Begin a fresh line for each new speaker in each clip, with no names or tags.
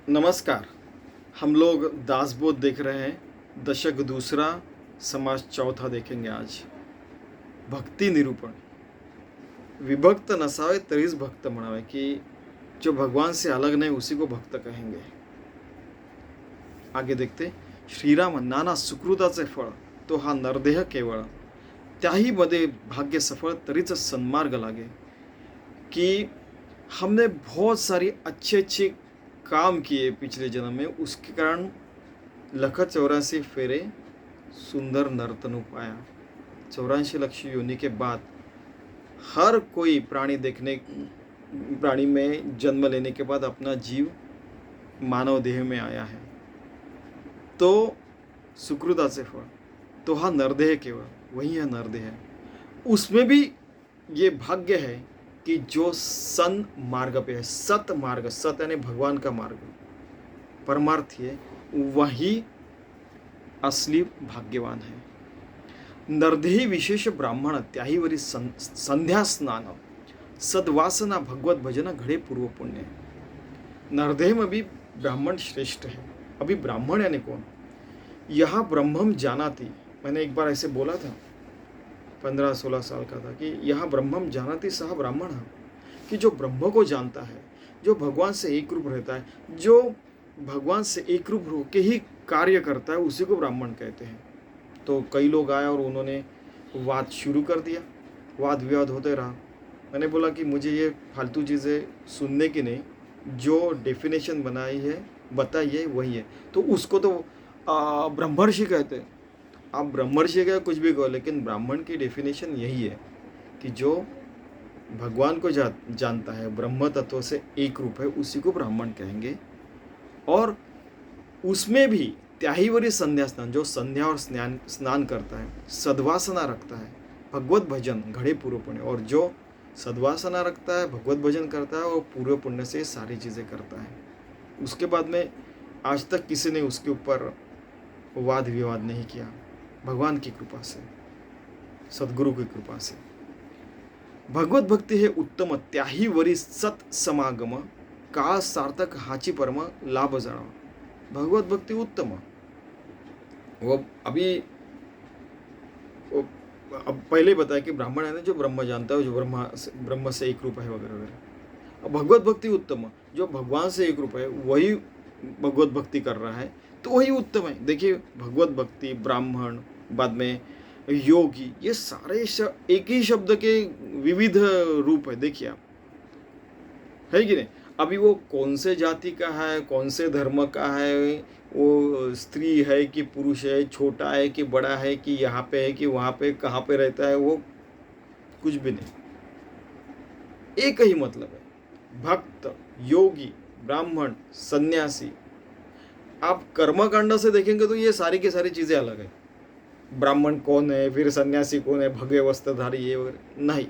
नमस्कार। हम लोग दासबोध देख रहे हैं। दशक दूसरा, समाज चौथा देखेंगे आज। भक्ति निरूपण। विभक्त नसावे तरीच भक्त म्हणावे, की जो भगवान से अलग नहीं उसी को भक्त कहेंगे। आगे देखते। श्रीराम नाना सुकृताचे फळ, तो हा नरदेह केवळ, त्याही मध्ये भाग्य सफल तरीच सन्मार्ग लागे। कि हमने बहुत सारी अच्छे अच्छे काम किए पिछले जन्म में, उसके कारण लख 84 फेरे सुंदर नर्तन पाया। 84 लक्ष योनि के बाद हर कोई प्राणी में जन्म लेने के बाद अपना जीव मानव देह में आया है। तो सुकृताचे फळ, तो हा नरदेह केवळ, वही है नरदेह। उसमें भी ये भाग्य है कि जो सन मार्ग पे है, सत मार्ग, सत यानी भगवान का मार्ग, परमार्थी है, वही असली भाग्यवान है। नरदेही विशेष ब्राह्मण, त्याहीवरी संध्या स्नान, सद्वासना भगवत भजन घड़े पूर्व पुण्य। नरदेह में भी ब्राह्मण श्रेष्ठ है। अभी ब्राह्मण यानी कौन? यह ब्रह्मम जानाति, मैंने एक बार ऐसे बोला था, 15-16 साल का था, कि यह ब्रह्मम जानाति सह ब्राह्मण है, कि जो ब्रह्म को जानता है, जो भगवान से एक रूप रहता है, जो भगवान से एक रूप होकर ही कार्य करता है, उसी को ब्राह्मण कहते हैं। तो कई लोग आए और उन्होंने वाद शुरू कर दिया, वाद विवाद होते रहा। मैंने बोला कि मुझे ये फालतू चीज़ें सुनने की नहीं, जो डेफिनेशन बताई है वही है। तो उसको तो ब्रह्मर्षि कहते हैं। आप ब्रह्मर्षि का कुछ भी कहो, लेकिन ब्राह्मण की डेफिनेशन यही है कि जो भगवान को जानता है, ब्रह्म तत्व से एक रूप है, उसी को ब्राह्मण कहेंगे। और उसमें भी त्याहीवरी संध्या स्नान, जो संध्या और स्नान करता है, सद्वासना रखता है, भगवत भजन घड़े पूर्व पुण्य, और जो सद्वासना रखता है, भगवत भजन करता है, और पूर्व पुण्य से सारी चीज़ें करता है, उसके बाद में आज तक किसी ने उसके ऊपर वाद विवाद नहीं किया, भगवान की कृपा से, सद्गुरु की कृपा से। भगवत भक्ती हे उत्तम, त्याही वरी सत समागम, काळ सार्थक हाची परम लाभ जाणा। भगवत भक्ति उत्तम। वो अभी अब पहले ही बताया कि ब्राह्मण है ना, जो ब्रह्म जानता है, जो ब्रह्म से एक रूप है, वगैरह वगैरह। अब भगवत भक्ति उत्तम, जो भगवान से एक रूप है वही भगवत भक्ति कर रहा है, तो वही उत्तम है। देखिए, भगवत भक्ति, ब्राह्मण, बाद में योगी, ये सारे एक ही शब्द के विविध रूप है। देखिए आप, है कि नहीं? अभी वो कौन से जाति का है, कौन से धर्म का है, वो स्त्री है कि पुरुष है, छोटा है कि बड़ा है, कि यहाँ पे है कि वहाँ पे, कहाँ पे रहता है, वो कुछ भी नहीं, एक ही मतलब है। भक्त, योगी, ब्राह्मण, सन्यासी। आप कर्मकांड से देखेंगे तो ये सारी की सारी चीज़ें अलग है। ब्राह्मण कौन है, फिर सन्यासी कौन है, भगवे वस्त्रधारी, ये वगैरह नहीं।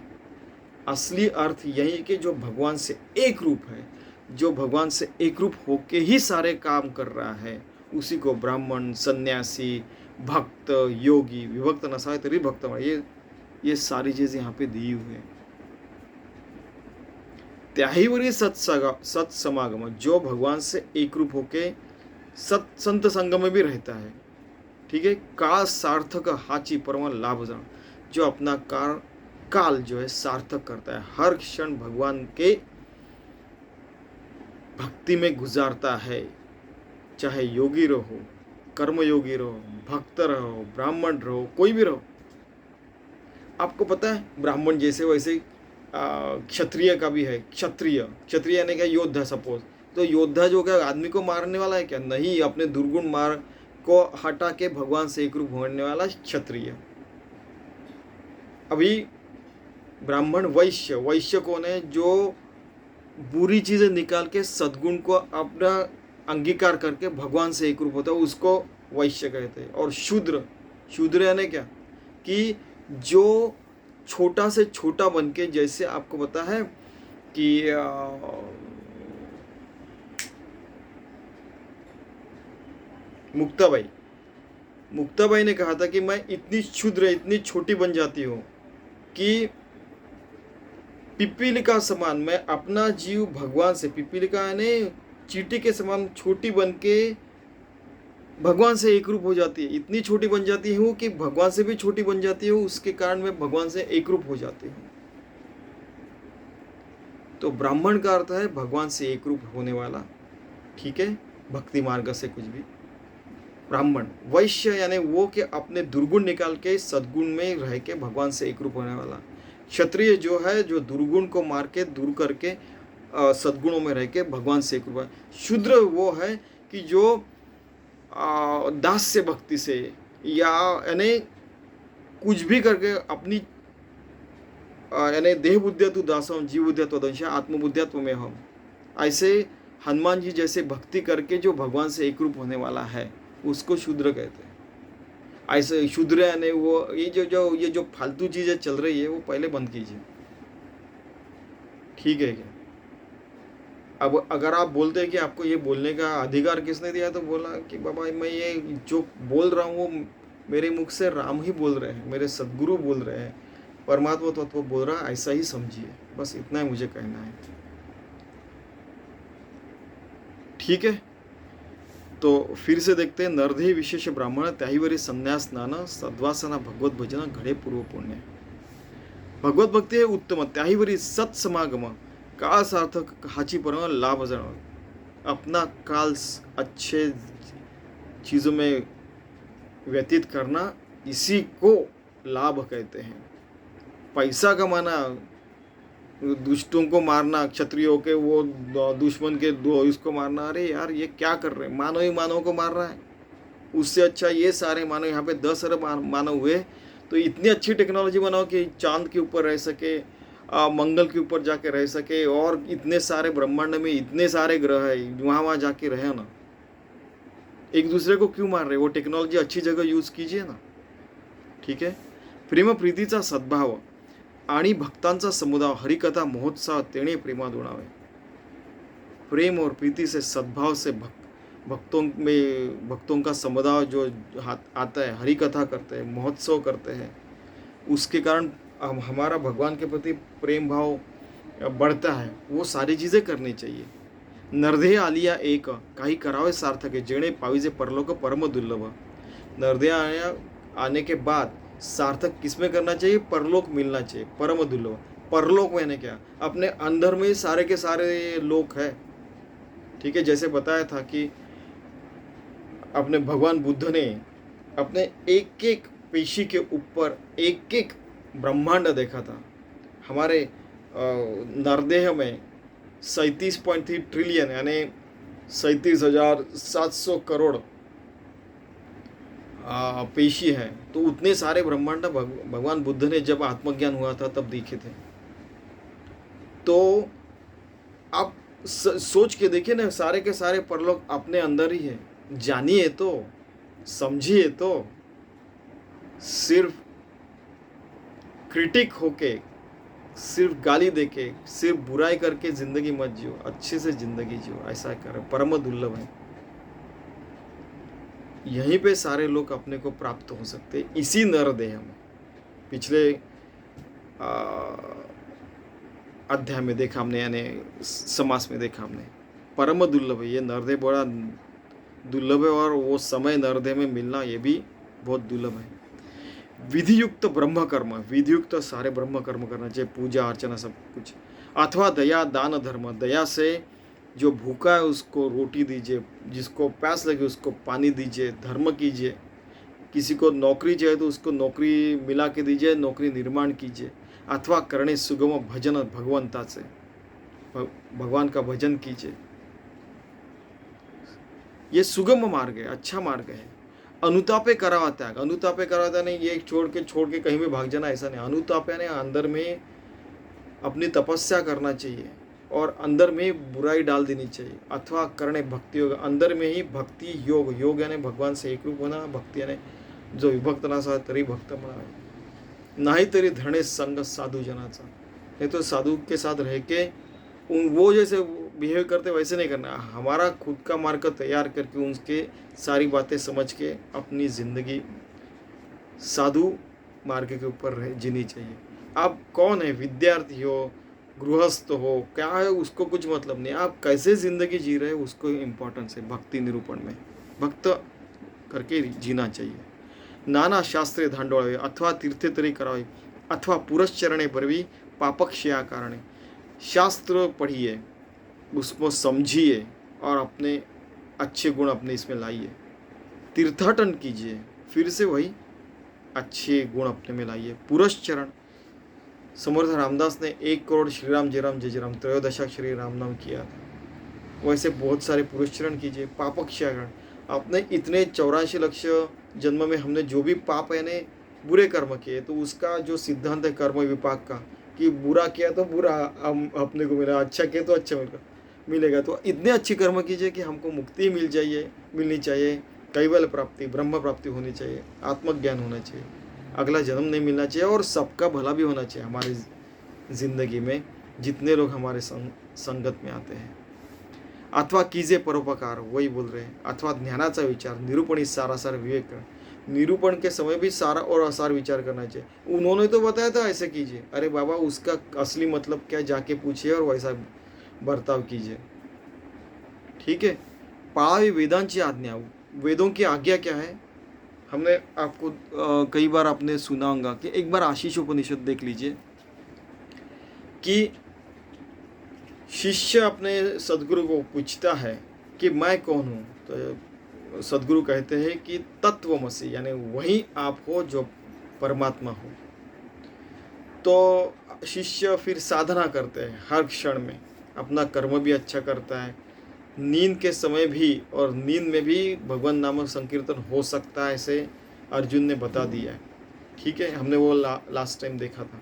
असली अर्थ यही है कि जो भगवान से एक रूप है, जो भगवान से एक रूप होके ही सारे काम कर रहा है, उसी को ब्राह्मण, सन्यासी, भक्त, योगी, विभक्त नसावे तरी भक्त, ये सारी चीज़ें यहाँ पे दी हुई है। त्याहीवरी सत्समागम, जो भगवान से एक रूप होके संत संग में भी रहता है, ठीक है। काल सार्थक हाची परम लाभ जान, जो अपना काल जो है सार्थक करता है, हर क्षण भगवान के भक्ति में गुजारता है। चाहे योगी रहो, कर्मयोगी रहो, भक्त रहो, ब्राह्मण रहो, कोई भी रहो। आपको पता है, ब्राह्मण जैसे वैसे क्षत्रिय का भी है। क्षत्रिय यानी क्या? योद्धा। सपोज तो योद्धा जो क्या आदमी को मारने वाला है क्या? नहीं, अपने दुर्गुण मार को हटा के भगवान से एक रूप होने वाला क्षत्रिय। अभी ब्राह्मण, वैश्य कौन है? जो बुरी चीजें निकाल के सद्गुण को अपना अंगीकार करके भगवान से एक रूप होता है, उसको वैश्य कहते हैं। और शूद्र यानी क्या? कि जो छोटा से छोटा बन के, जैसे आपको पता है कि मुक्ताबाई ने कहा था कि मैं इतनी क्षुद्र, इतनी छोटी बन जाती हूँ कि पिपीलिका समान मैं अपना जीव भगवान से, पिपीलिका यानी चींटी के समान छोटी बन के भगवान से एक रूप हो जाती है। इतनी छोटी बन जाती है वो कि भगवान से भी छोटी बन जाती है, उसके कारण मैं भगवान से एक रूप हो जाती हूँ। तो ब्राह्मण का अर्थ है भगवान से एक रूप होने वाला, ठीक है, भक्ति मार्ग से कुछ भी। ब्राह्मण। वैश्य यानी वो कि अपने दुर्गुण निकाल के सद्गुण में रह के भगवान से एक रूप होने वाला। क्षत्रिय जो है जो दुर्गुण को मार के दूर करके सद्गुणों में रह के भगवान से एक रूप है। शूद्र वो है कि जो दास्य भक्ति से या यानी कुछ भी करके अपनी यानी देह बुद्धित्व दासम जीव बुद्धित्व दंश आत्मबुद्धित्व में हम, ऐसे हनुमान जी जैसे भक्ति करके जो भगवान से एक रूप होने वाला है उसको शूद्र कहते हैं। ऐसे शूद्र यानी वो ये जो फालतू चीजें चल रही है वो पहले बंद कीजिए, ठीक है क्या। अब अगर आप बोलते हैं कि आपको ये बोलने का अधिकार किसने दिया, तो बोला कि बाबा मैं ये जो बोल रहा हूँ वो मेरे मुख से राम ही बोल रहे हैं, मेरे सदगुरु बोल रहे हैं, परमात्मा तत्व बोल रहा है, ऐसा ही समझिए, बस इतना ही मुझे कहना है, ठीक है। तो फिर से देखते हैं, नरदेह विशेष ब्राह्मण त्याहीवरी संन्यास स्नान सद्वासना भगवत भजन घडे पूर्व पुण्य। भगवत भक्ती हे उत्तम, त्याहीवरी सत्समागम काल सार्थक हाची पर लाभ जान, अपना काल अच्छे चीज़ों में व्यतीत करना, इसी को लाभ कहते हैं। पैसा कमाना, दुष्टों को मारना, क्षत्रियों के वो दुश्मन के दो इसको मारना, अरे यार ये क्या कर रहे हैं, मानव ही मानव को मार रहा है। उससे अच्छा ये सारे मानव, यहाँ पे 10 अरब मानव हुए, तो इतनी अच्छी टेक्नोलॉजी बनाओ कि चांद के ऊपर रह सके, मंगल के ऊपर जाके रह सके, और इतने सारे ब्रह्मांड में इतने सारे ग्रह है, वहाँ जाके रहे ना। एक दूसरे को क्यों मार रहे, वो टेक्नोलॉजी अच्छी जगह यूज कीजिए ना, ठीक है। प्रेम प्रीतीचा सद्भाव आणि भक्तांचा समुदाय, हरिकथा महोत्सव तेणे प्रेमात उड़ावे। प्रेम और प्रीति से सद्भाव से भक्तों का समुदाय जो आता है, हरिकथा करते हैं, महोत्सव करते हैं, उसके कारण हमारा भगवान के प्रति प्रेम भाव बढ़ता है। वो सारी चीज़ें करनी चाहिए। नरदेह आलिया एक, काही करावे सार्थक, जेणे पाविजे परलोक परम दुर्लभ। नरदेह आने के बाद सार्थक किसमें करना चाहिए, परलोक मिलना चाहिए, परम दुर्लभ। परलोक मैंने क्या, अपने अंदर में सारे के सारे लोक है, ठीक है। जैसे बताया था कि अपने भगवान बुद्ध ने अपने एक एक पेशी के ऊपर एक एक ब्रह्मांड देखा था। हमारे नरदेह में 37.3 ट्रिलियन यानी 37,700 करोड़ पेशी है। तो उतने सारे ब्रह्मांड भगवान बुद्ध ने जब आत्मज्ञान हुआ था तब दिखे थे। तो आप सोच के देखिए ना, सारे के सारे परलोक अपने अंदर ही है। जानिए तो, समझिए तो, सिर्फ क्रिटिक होके, सिर्फ गाली देके, सिर्फ बुराई करके जिंदगी मत जियो, अच्छे से जिंदगी जियो, ऐसा करो, परम दुर्लभ है। यहीं पे सारे लोग अपने को प्राप्त हो सकते हैं, इसी नरदेह में। पिछले अध्याय में देखा हमने, यानी समास में देखा हमने, परम दुर्लभ है ये नरदेह, बड़ा दुर्लभ है, और वो समय नरदेह में मिलना ये भी बहुत दुर्लभ है। विधियुक्त ब्रह्म कर्म, विधियुक्त सारे ब्रह्म कर्म करना चाहिए, पूजा अर्चना सब कुछ। अथवा दया दान धर्म, दया से जो भूखा है उसको रोटी दीजिए, जिसको प्यास लगे उसको पानी दीजिए, धर्म कीजिए। किसी को नौकरी चाहिए तो उसको नौकरी मिला के दीजिए, नौकरी निर्माण कीजिए। अथवा करणे सुगम भजन, भगवंता से भगवान का भजन कीजिए। ये सुगम मार्ग है, अच्छा मार्ग है। अनुतापे करावा त्याग, अनुतापे करावा त्याग नहीं ये छोड़ के कहीं भी भाग जाना, ऐसा नहीं। अनुताप यानी अंदर में अपनी तपस्या करना चाहिए और अंदर में बुराई डाल देनी चाहिए। अथवा करणे भक्ति योग, अंदर में ही भक्ति योग, योग यानी भगवान से एक रूप होना, भक्ति यानी जो विभक्त नसा तरी भक्त म्हणावे। नाही तरी धणे संग साधु जनाचा, नहीं तो साधु के साथ रह के वो जैसे बिहेव करते वैसे नहीं करना। हमारा खुद का मार्ग तैयार करके उनके सारी बातें समझ के अपनी ज़िंदगी साधु मार्ग के ऊपर जीनी चाहिए। आप कौन है, विद्यार्थी हो, गृहस्थ हो, क्या है उसको कुछ मतलब नहीं, आप कैसे ज़िंदगी जी रहे हो उसको इम्पोर्टेंस है भक्ति निरूपण में। भक्त करके जीना चाहिए. नाना शास्त्रे धांडोळावे अथवा तीर्थे तरी करावे अथवा पुरश्चरणे बरवी पापक्षया कारणे. शास्त्र पढ़िए, उसको समझिए और अपने अच्छे गुण अपने इसमें लाइए. तीर्थाटन कीजिए, फिर से वही अच्छे गुण अपने में लाइए. पुरश्चरण, समर्थ रामदास ने 1 करोड़ श्री राम जय राम जय जय राम त्रयोदशाक्षरी राम नाम किया था. वैसे बहुत सारे पुरस्चरण कीजिए. पापक्षयकरण, आपने इतने 84 लाख जन्म में हमने जो भी पाप यानी बुरे कर्म किए, तो उसका जो सिद्धांत है कर्म विपाक का, कि बुरा किया तो बुरा हम अपने को मिला, अच्छा किया तो अच्छा मिलेगा. तो इतने अच्छे कर्म कीजिए कि हमको मुक्ति मिलनी चाहिए, कैवल्य प्राप्ति, ब्रह्म प्राप्ति होनी चाहिए, आत्मज्ञान होना चाहिए, अगला जन्म नहीं मिलना चाहिए और सबका भला भी होना चाहिए हमारी जिंदगी में जितने लोग हमारे संगत में आते हैं. अथवा कीजिए परोपकार, वही बोल रहे हैं. अथवा ज्ञानाचा विचार, निरूपण ही सारासार विवेक. निरूपण के समय भी सारा और असार विचार करना चाहिए. उन्होंने तो बताया था ऐसे कीजिए, अरे बाबा उसका असली मतलब क्या जाके पूछिए और वैसा बर्ताव कीजिए. ठीक है. पाळावी वेदांची आज्ञा, वेदों की आज्ञा क्या है. हमने आपको कई बार आपने सुना होगा कि एक बार आशीष उपनिषद देख लीजिए कि शिष्य अपने सदगुरु को पूछता है कि मैं कौन हूँ. तो सदगुरु कहते हैं कि तत्वमसि, यानी वही आप हो जो परमात्मा हो. तो शिष्य फिर साधना करते हैं हर क्षण में, अपना कर्म भी अच्छा करता है, नींद के समय भी, और नींद में भी भगवान नामक संकीर्तन हो सकता है, ऐसे अर्जुन ने बता दिया है. ठीक है, हमने वो लास्ट टाइम देखा था.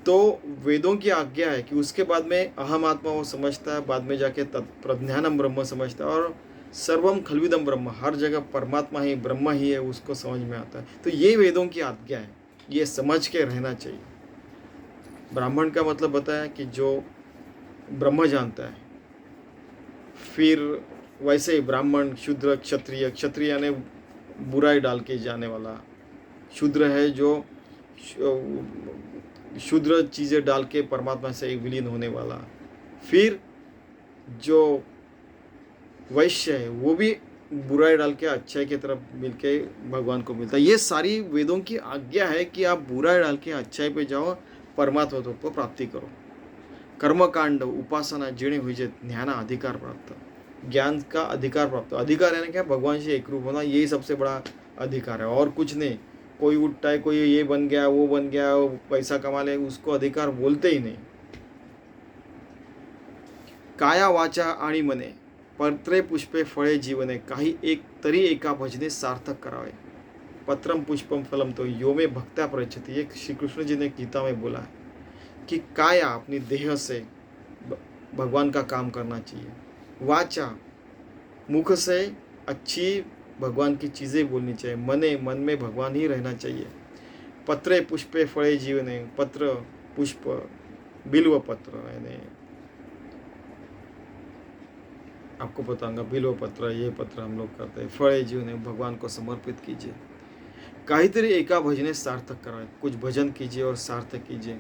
तो वेदों की आज्ञा है कि उसके बाद में अहम आत्मा वो समझता है, बाद में जाके प्रज्ञानम ब्रह्म समझता है, और सर्वम खलविदम ब्रह्म, हर जगह परमात्मा ही ब्रह्म ही है, उसको समझ में आता है. तो ये वेदों की आज्ञा है, ये समझ के रहना चाहिए. ब्राह्मण का मतलब बताया कि जो ब्रह्म जानता है. फिर वैसे ही ब्राह्मण, शूद्र, क्षत्रिय. क्षत्रिय यानी बुराई डाल के जाने वाला. शूद्र है जो शूद्र चीज़ें डाल के परमात्मा से विलीन होने वाला. फिर जो वैश्य है वो भी बुराई डाल के अच्छाई की तरफ मिलके भगवान को मिलता है. ये सारी वेदों की आज्ञा है कि आप बुराई डाल के अच्छाई पे जाओ, परमात्मा को प्राप्ति करो. कर्मकांड, उपासना जिणे हुई ज्ञान अधिकार प्राप्त, ज्ञान का अधिकार प्राप्त. अधिकार यानी क्या, भगवान से एक रूप होना, यही सबसे बड़ा अधिकार है, और कुछ नहीं. कोई उठता है, कोई ये बन गया, वो बन गया, वो पैसा कमा ले, उसको अधिकार बोलते ही नहीं. काया वाचा आणि मने, पत्रे पुष्पे फळे जीवने, काही एक तरी एका भजने सार्थक करावे. पत्रम पुष्पम फलम तो यो में भक्त्या प्रयच्छति, ये श्री कृष्ण जी ने गीता में बोला है कि काया, अपनी देह से भगवान का काम करना चाहिए. वाचा, मुख से अच्छी भगवान की चीज़ें बोलनी चाहिए. मने, मन में भगवान ही रहना चाहिए. पत्रे पुष्पे फळे जीवने, पत्र पुष्प, बिल्व पत्र, यानी आपको बताऊंगा, बिल्व पत्र, ये पत्र हम लोग करते हैं. फळे जीवने, भगवान को समर्पित कीजिए. काहीतरी एका भजने सार्थक करावे, कुछ भजन कीजिए और सार्थक कीजिए.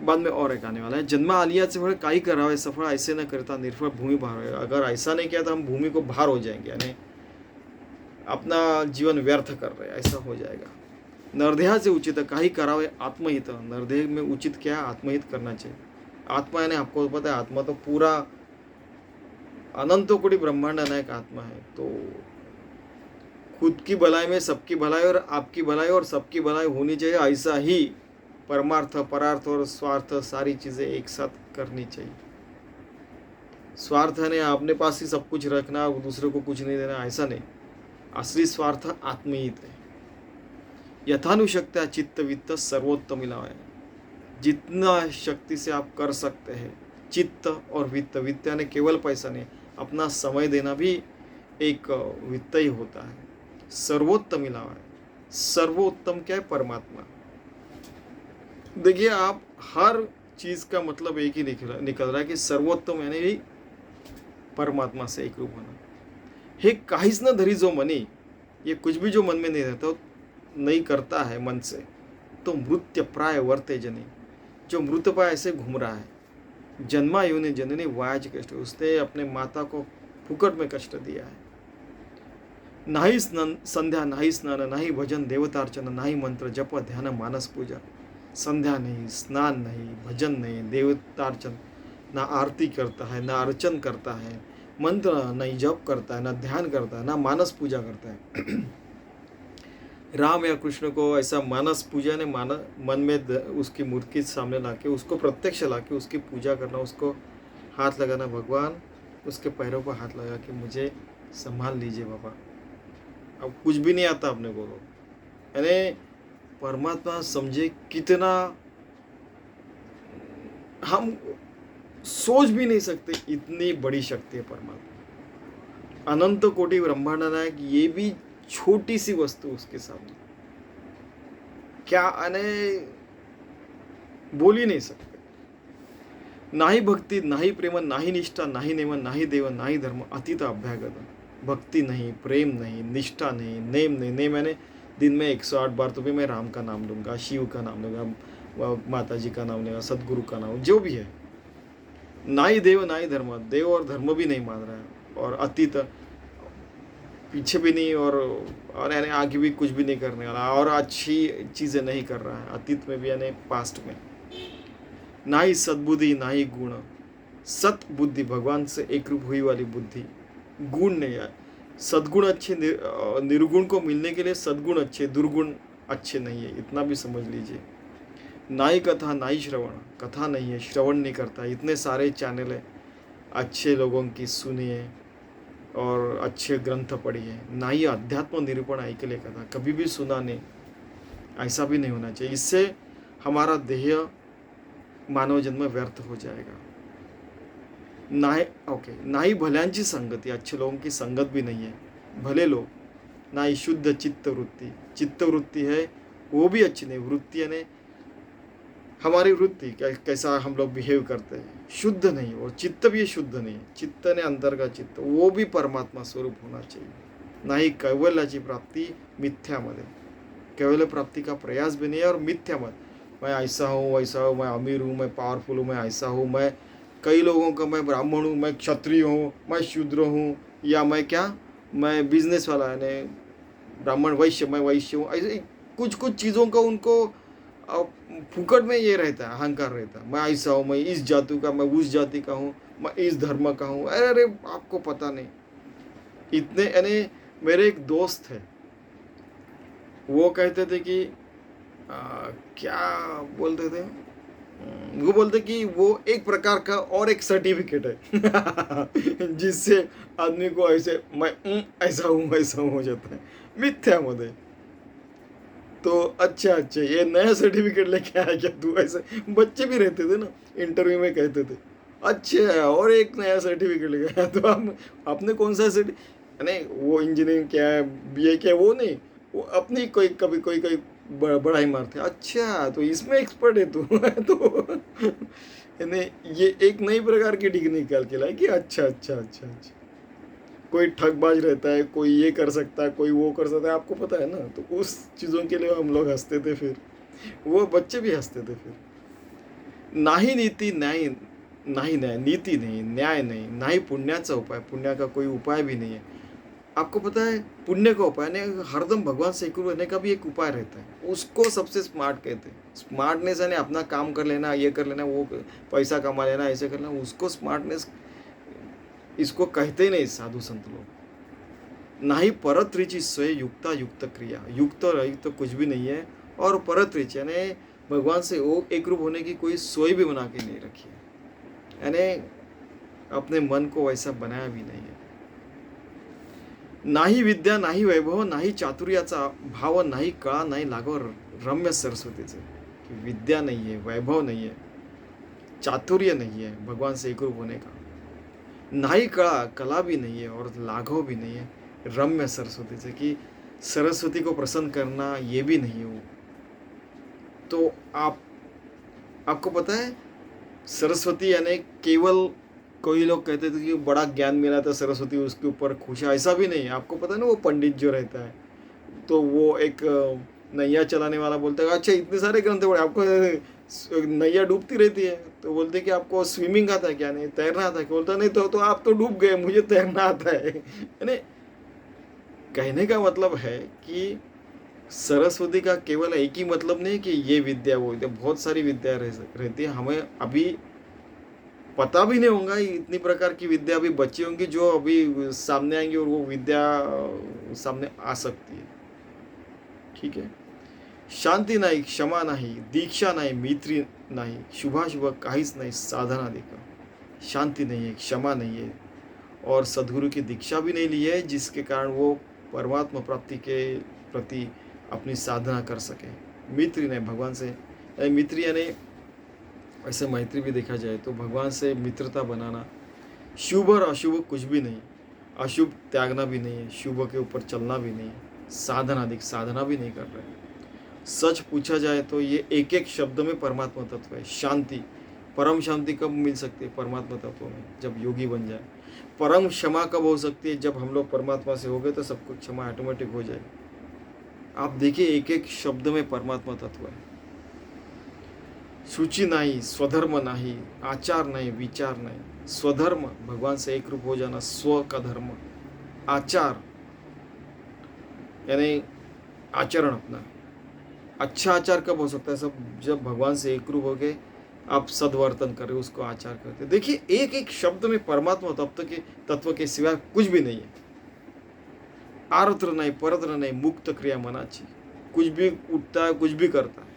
बाद में और एक आने वाला है. जन्म आलियाचे फळ काही करावे, सफळ ऐसे न करता निर्फळ भूमि भार. अगर ऐसा नहीं किया तो हम भूमि को भार हो जाएंगे, यानी अपना जीवन व्यर्थ कर रहे हैं, ऐसा हो जाएगा. नरदेहाचे उचित, काही करावे आत्महित. नरदेह में उचित क्या है, आत्महित करना चाहिए. आत्मा यानी आपको पता है, आत्मा तो पूरा अनंतों कोटि ब्रह्मांड नायक आत्मा है. तो खुद की भलाई में सबकी भलाई और आपकी भलाई और सबकी भलाई होनी चाहिए. ऐसा ही परमार्थ, परार्थ और स्वार्थ, सारी चीज़ें एक साथ करनी चाहिए. स्वार्थ ने अपने पास ही सब कुछ रखना और दूसरे को कुछ नहीं देना, ऐसा नहीं. असली स्वार्थ आत्महित है. यथानुशक्त्या चित्त वित्त सर्वोत्तम लावे, जितना शक्ति से आप कर सकते हैं. चित्त और वित्त, वित्त यानी केवल पैसा नहीं, अपना समय देना भी एक वित्त ही होता है. सर्वोत्तम लावे, सर्वोत्तम क्या है, परमात्मा. देखिए, आप हर चीज़ का मतलब एक ही निकल रहा है कि सर्वोत्तम यानी परमात्मा से एक रूप होना. हे काहीच न धरी जो मनी, ये कुछ भी जो मन में नहीं रहता, नहीं करता है मन से, तो मृत्य प्राय वर्ते जनी, जो मृतपाय ऐसे घूम रहा है, जन्मा योनि जननी वायाच कष्ट, उसने अपने माता को फुकट में कष्ट दिया है। नाही संध्या, नाही स्नान, नाही भजन देवतार्चन, नाही मंत्र जप ध्यान मानस पूजा। संध्या नहीं, स्नान नहीं, भजन नहीं, देवतार्चन, ना आरती करता है, ना अर्चन करता है, मंत्र नहीं जप करता है, ना ध्यान करता है, ना मानस पूजा करता है। राम या कृष्ण को ऐसा मानस पूजा ने मन में उसकी मूर्ति के सामने लाके, उसको प्रत्यक्ष लाके उसकी पूजा करना, उसको हाथ लगाना, भगवान उसके पैरों पर हाथ लगा के मुझे संभाल लीजिए बाबा, अब कुछ भी नहीं आता अपने को। यानी परमात्मा समझे कितना हम सोच भी नहीं सकते, इतनी बड़ी शक्ति है परमात्मा। अनंत कोटि ब्रह्मांड नायक, ये भी छोटी सी वस्तु उसके सामने क्या अने बोल ही नहीं सकते। नाही भक्ति, नाही प्रेम, नाही निष्ठा, नाही नेम, नाही देव, नाही धर्म, अतीत अभ्यागत। भक्ति नहीं, प्रेम नहीं, निष्ठा नहीं, नेम नहीं। नेम मैंने दिन में 108 बार तो भी मैं राम का नाम लूँगा, शिव का नाम लूँगा, माता जी का नाम लूँगा, सदगुरु का नाम, जो भी है। ना ही देव ना ही धर्म, देव और धर्म भी नहीं मान रहा है, और अतीत पीछे भी नहीं, और यानी आगे भी कुछ भी नहीं करने वाला, और अच्छी चीज़ें नहीं कर रहा है अतीत में भी यानी पास्ट में। ना ही सद्बुद्धि ना ही गुण, सत बुद्धि भगवान से एक रूप हुई वाली बुद्धि, गुण नहीं है। सद्गुण अच्छे, निर्गुण को मिलने के लिए सद्गुण अच्छे, दुर्गुण अच्छे नहीं है, इतना भी समझ लीजिए। ना ही कथा ना ही श्रवण, कथा नहीं है, श्रवण नहीं करता। इतने सारे चैनल है, अच्छे लोगों की सुनिए और अच्छे ग्रंथ पढ़िए। ना ही अध्यात्म निरूपण ऐकले कथा, कभी भी सुना नहीं, ऐसा भी नहीं होना चाहिए। इससे हमारा देह मानव जन्म व्यर्थ हो जाएगा। ना ही भल्यांची संगति, अच्छे लोगों की संगत भी नहीं है, भले लोग। ना ही शुद्ध चित्त वृत्ति, चित्त वृत्ति है वो भी अच्छी नहीं। वृत्ति यानी हमारी वृत्ति कैसा हम लोग बिहेव करते हैं, शुद्ध नहीं, और चित्त भी शुद्ध नहीं। चित्त ने अंदर का चित्त, वो भी परमात्मा स्वरूप होना चाहिए। ना ही कैवल्याची प्राप्ति मिथ्यामध्ये, कैवल्य प्राप्ति का प्रयास भी नहीं है, और मिथ्या मत, मैं ऐसा हूँ वैसा हूँ, मैं अमीर हूँ, मैं पावरफुल हूँ, मैं ऐसा हूँ, मैं कई लोगों का मैं ब्राह्मण हूँ, मैं क्षत्रिय हूँ, मैं शूद्र हूँ, या मैं क्या, मैं बिजनेस वाला है, ब्राह्मण वैश्य, मैं वैश्य हूँ। ऐसे कुछ कुछ चीज़ों का उनको फुकट में ये रहता है, अहंकार रहता है। मैं ऐसा हूँ, मैं इस जाति का, मैं उस जाति का हूँ, मैं इस धर्म का हूँ। अरे आपको पता नहीं इतने। यानी मेरे एक दोस्त है, वो कहते थे कि क्या बोलते थे, वो बोलते कि वो एक प्रकार का और एक सर्टिफिकेट है जिससे आदमी को ऐसे मैं ऐसा हूँ वैसा हूँ हो जाता है मिथ्यामध्ये। तो अच्छा ये नया सर्टिफिकेट लेके आया क्या तू? ऐसे बच्चे भी रहते थे ना, इंटरव्यू में कहते थे अच्छा और एक नया सर्टिफिकेट लेके आया। तो हम आपने कौन सा सर्टिफिकेट, नहीं वो इंजीनियरिंग क्या है, BA क्या है, वो नहीं, वो अपनी कोई कभी कोई बढ़ाई मारते। अच्छा तो इसमें एक्सपर्ट है तू तो यानी ये एक नई प्रकार की डिग्री निकाल के लाए कि अच्छा अच्छा अच्छा अच्छा। कोई ठगबाज रहता है, कोई ये कर सकता है, कोई वो कर सकता है, आपको पता है ना। तो उस चीज़ों के लिए हम लोग हंसते थे, फिर वो बच्चे भी हंसते थे। फिर ना ही नीति न्याय, नाही न्याय, नीति नहीं, न्याय नहीं, ना ही पुण्याचा उपाय, पुण्य का कोई उपाय भी नहीं है। आपको पता है पुण्य का उपाय नहीं, हरदम भगवान से एकरूप रहने का भी एक उपाय रहता है, उसको सबसे स्मार्ट कहते हैं। स्मार्टनेस यानी अपना काम कर लेना, ये कर लेना, वो पैसा कमा लेना, ऐसे करना, उसको स्मार्टनेस इसको कहते ही नहीं साधु संत लोग। ना ही परत्रिची स्वय युक्ता युक्त क्रिया, युक्त और अयुक्त कुछ भी नहीं है। और परत्रिच यानी भगवान से वो एक रूप होने की कोई सोई भी बना के नहीं रखी है, यानी अपने मन को वैसा बनाया भी नहीं है। नाही विद्या नाही वैभव नाही चातुर्याचा भाव, नाही कळा नाही लागव रम्य सरस्वतीचे। विद्या नहीं है, वैभव नहीं है, चातुर्य नहीं है भगवान से एक रूप होने का, नाही कला, कला भी नहीं है, और लाघव भी नहीं है रम्य सरस्वती से, कि सरस्वती को प्रसन्न करना ये भी नहीं हो। तो आपको पता है सरस्वती यानी केवल, कोई लोग कहते थे कि बड़ा ज्ञान मिला था सरस्वती उसके ऊपर खुश है, ऐसा भी नहीं है। आपको पता है ना वो पंडित जो रहता है, तो वो एक नैया चलाने वाला बोलता है अच्छा इतने सारे ग्रंथ पढ़े, आपको नैया डूबती रहती है, तो बोलते कि आपको स्विमिंग आता है क्या, नहीं तैरना आता है क्या, बोलता नहीं तो आप तो डूब गए, मुझे तैरना आता है। यानी कहने का मतलब है कि सरस्वती का केवल एक ही मतलब नहीं कि ये विद्या वो विद्या, बहुत सारी विद्या रहती है। हमें अभी पता भी नहीं होगा, इतनी प्रकार की विद्या अभी बची होंगी जो अभी सामने आएंगी, और वो विद्या सामने आ सकती है। ठीक है, शांती नाही, क्षमा नाही, दीक्षा नाही, मैत्री नाही, शुभाशुभ काहीच नाही, साधना देखा, शांति नहीं है, क्षमा नहीं है, और सदगुरु की दीक्षा भी नहीं ली है, जिसके कारण वो परमात्मा प्राप्ति के प्रति अपनी साधना कर सके। मित्र नहीं, भगवान से मित्र यानी ऐसे मैत्री भी देखा जाए तो भगवान से मित्रता बनाना, शुभ और अशुभ कुछ भी नहीं, अशुभ त्यागना भी नहीं है, शुभ के ऊपर चलना भी नहीं है, साधना अधिक साधना भी नहीं कर रहे। सच पूछा जाए तो ये एक एक शब्द में परमात्मा तत्व है। शांति, परम शांति कब मिल सकती है? परमात्मा तत्व में, जब योगी बन जाए। परम क्षमा कब हो सकती है? जब हम लोग परमात्मा से हो गए तो सबको क्षमा ऑटोमेटिक हो जाएगी। आप देखिए एक एक शब्द में परमात्मा तत्व है। सूची नहीं, स्वधर्म नहीं, आचार नहीं, विचार नहीं। स्वधर्म भगवान से एक रूप हो जाना, स्व का धर्म। आचार यानी आचरण अपना। अच्छा आचार कब हो सकता है? सब जब भगवान से एक रूप हो गए, आप सदवर्तन कर रहे हो, उसको आचार करते। देखिए एक एक शब्द में परमात्मा तत्व के सिवाय कुछ भी नहीं है। आरत्र नहीं, परत्र नहीं, मुक्त क्रिया मनाची। कुछ भी उठता है, कुछ भी करता है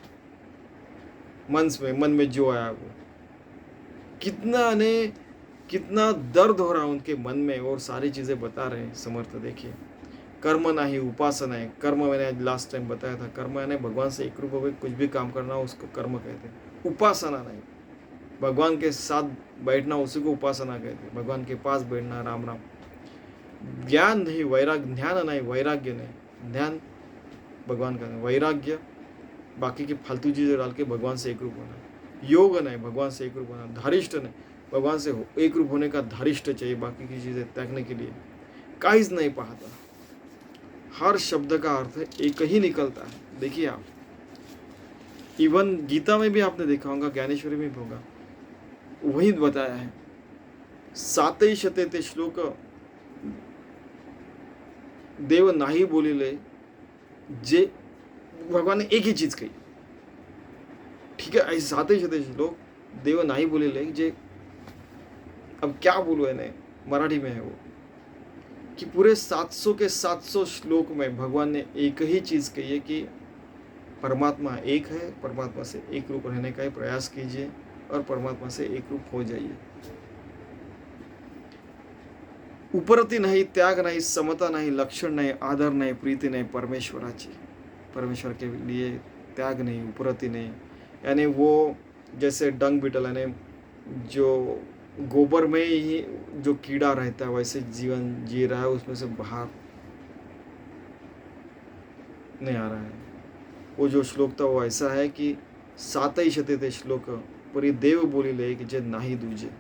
मन में जो आया वो। कितना दर्द हो रहा है उनके मन में, और सारी चीजें बता रहे हैं समर्थ। देखिए कर्म नहीं, उपासना है। कर्म मैंने लास्ट टाइम बताया था, कर्म यानी भगवान से एक रूप हो गए, कुछ भी काम करना उसको कर्म कहते हैं। उपासना नहीं, भगवान के साथ बैठना उसी को उपासना कहते हैं। भगवान के पास बैठना, राम राम। ज्ञान नहीं, वैराग्य, ध्यान नहीं, वैराग्य नहीं। ध्यान भगवान का नहीं, वैराग्य बाकी की फालतू चीजें डाल के भगवान से एक रूप होना। योग नहीं, भगवान से एक रूप होना। धारिष्ठ नहीं, भगवान से एक रूप होने का धारिष्ठ चाहिए, बाकी की चीजें त्यागने के लिए काहीच नहीं पाहता। हर शब्द का अर्थ एक ही निकलता है। देखिए आप, इवन गीता में भी आपने देखा होगा, ज्ञानेश्वरी में भी होगा, वही बताया है। 7 ते श्लोक देव नाही बोलिले, जे भगवान ने एक ही चीज कही। ठीक है, ऐसे 7 श्लोक देव नाही बोलिले, जे अब क्या बोलू है, मराठी में है वो, कि पूरे 700 के 700 श्लोक में भगवान ने एक ही चीज कही है कि परमात्मा एक है, परमात्मा से एक रूप रहने का ही प्रयास कीजिए और परमात्मा से एक रूप हो जाइए। उपरती नहीं, त्याग नहीं, समता नहीं, लक्षण नहीं, आदर नहीं, प्रीति नहीं परमेश्वराची। परमेश्वर के लिए त्याग नहीं, उपरती नहीं, यानी वो जैसे डंग बीटल यानी जो गोबर में ही जो कीड़ा रहता है वैसे जीवन जी रहा है, उसमें से बाहर नहीं आ रहा है। वो जो श्लोक था वो ऐसा है कि 7 ते श्लोक परी देव बोली ले कि जे नाही दूजे।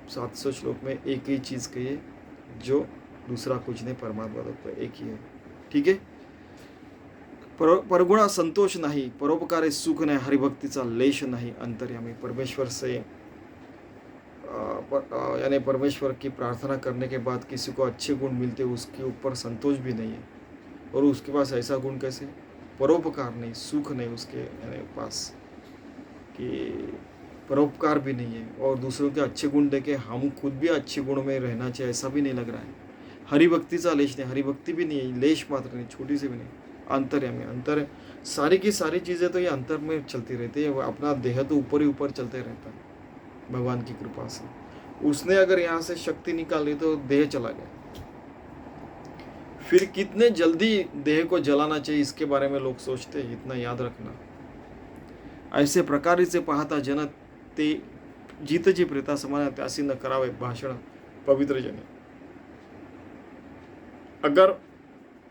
700 श्लोक में एक ही चीज कही, जो दूसरा कुछ नहीं, परमात्मा तत्व एक ही है। ठीक है, परगुणा संतोष नाही, परोपकारे सुख नाही, हरिभक्तीचा लेश नाही, अंतर्यामी। परमेश्वर से यानी परमेश्वर की प्रार्थना करने के बाद किसी को अच्छे गुण मिलते, उसके ऊपर संतोष भी नहीं है, और उसके पास ऐसा गुण कैसे? परोपकार नहीं, सुख नहीं उसके यानी पास, कि परोपकार भी नहीं है, और दूसरों के अच्छे गुण देखे हम खुद भी अच्छे गुण में रहना चाहिए, ऐसा भी नहीं लग रहा है। हरिभक्तीचा लेश नहीं, हरिभक्ति भी नहीं है, लेश मात्र नहीं, छोटी सी भी नहीं। अंतर्यामी, अंतर सारी की सारी चीज़ें तो ये अंतर में चलती रहती है। अपना देह तो ऊपर ही ऊपर चलते रहता है भगवान की कृपा से। उसने अगर यहाँ से शक्ति निकाली तो देह चला गया। फिर कितने जल्दी देह को जलाना चाहिए इसके बारे में लोग सोचते हैं, इतना याद रखना। ऐसे प्रकारे से पाहता जन ते जीतची प्रेता समान, त्यासी न करावे भाषण पवित्र जने। अगर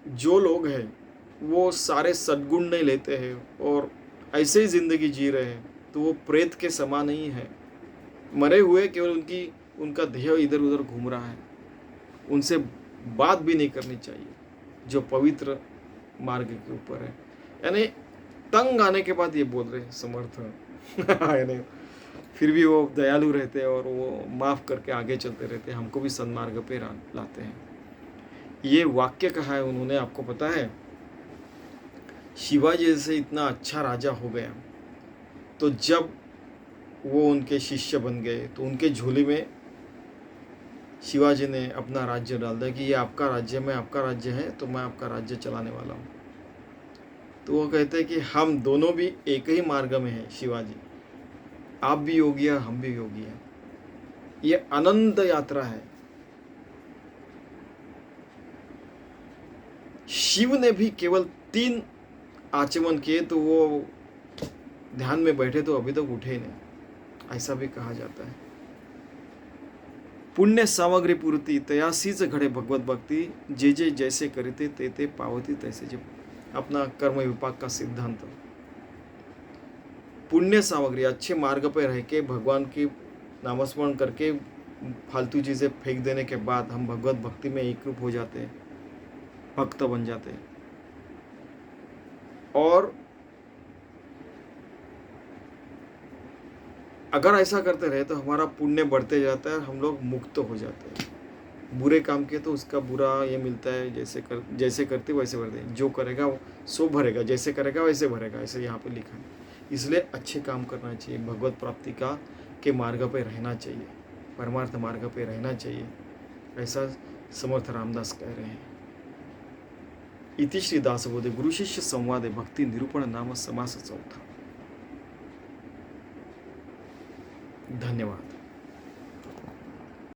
जो लोग हैं वो सारे सद्गुण नहीं लेते हैं और ऐसे ही जिंदगी जी रहे हैं, तो वो प्रेत के समान ही है, मरे हुए, केवल उनका देह इधर उधर घूम रहा है। उनसे बात भी नहीं करनी चाहिए जो पवित्र मार्ग के ऊपर है। यानी तंग आने के बाद ये बोल रहे हैं समर्थ, है नहीं, फिर भी वो दयालु रहते हैं और वो माफ़ करके आगे चलते रहते हैं, हमको भी सन्मार्ग पे लाते हैं। ये वाक्य कहा है उन्होंने, आपको पता है? शिवाजी जैसे इतना अच्छा राजा हो गया, तो जब वो उनके शिष्य बन गए तो उनके झोली में शिवाजी ने अपना राज्य डाल दिया कि ये आपका राज्य, मैं आपका राज्य है, तो मैं आपका राज्य चलाने वाला हूँ। तो वो कहते हैं कि हम दोनों भी एक ही मार्ग में हैं शिवाजी, आप भी योगी हैं, हम भी योगी हैं। ये अनंत यात्रा है। शिव ने भी केवल 3 आचमन किए तो वो ध्यान में बैठे तो अभी तक उठे ही नहीं, ऐसा भी कहा जाता है। पुण्य सामग्री पूर्ती तयासीच घडे भगवत भक्ति, जे जे जैसे करीते ते ते पावती तैसे जे, अपना कर्म विपाक का सिद्धांत। पुण्य सामग्री, अच्छे मार्ग पर रह के भगवान की नामस्मरण करके फालतू चीज़ें फेंक देने के बाद हम भगवत भक्ति में एकरूप हो जाते हैं, भक्त बन जाते हैं। और अगर ऐसा करते रहे तो हमारा पुण्य बढ़ते जाता है, हम लोग मुक्त हो जाते हैं। बुरे काम किए तो उसका बुरा ये मिलता है, जैसे करते वैसे भरते, जो करेगा सो भरेगा, जैसे करेगा वैसे भरेगा, ऐसे यहाँ पे लिखा है। इसलिए अच्छे काम करना चाहिए, भगवत प्राप्ति के मार्ग पे रहना चाहिए, परमार्थ मार्ग पे रहना चाहिए, ऐसा समर्थ रामदास कह रहे हैं। इति श्री दासबोधे गुरु शिष्य संवादे भक्ति निरूपण नाम समास 4। धन्यवाद।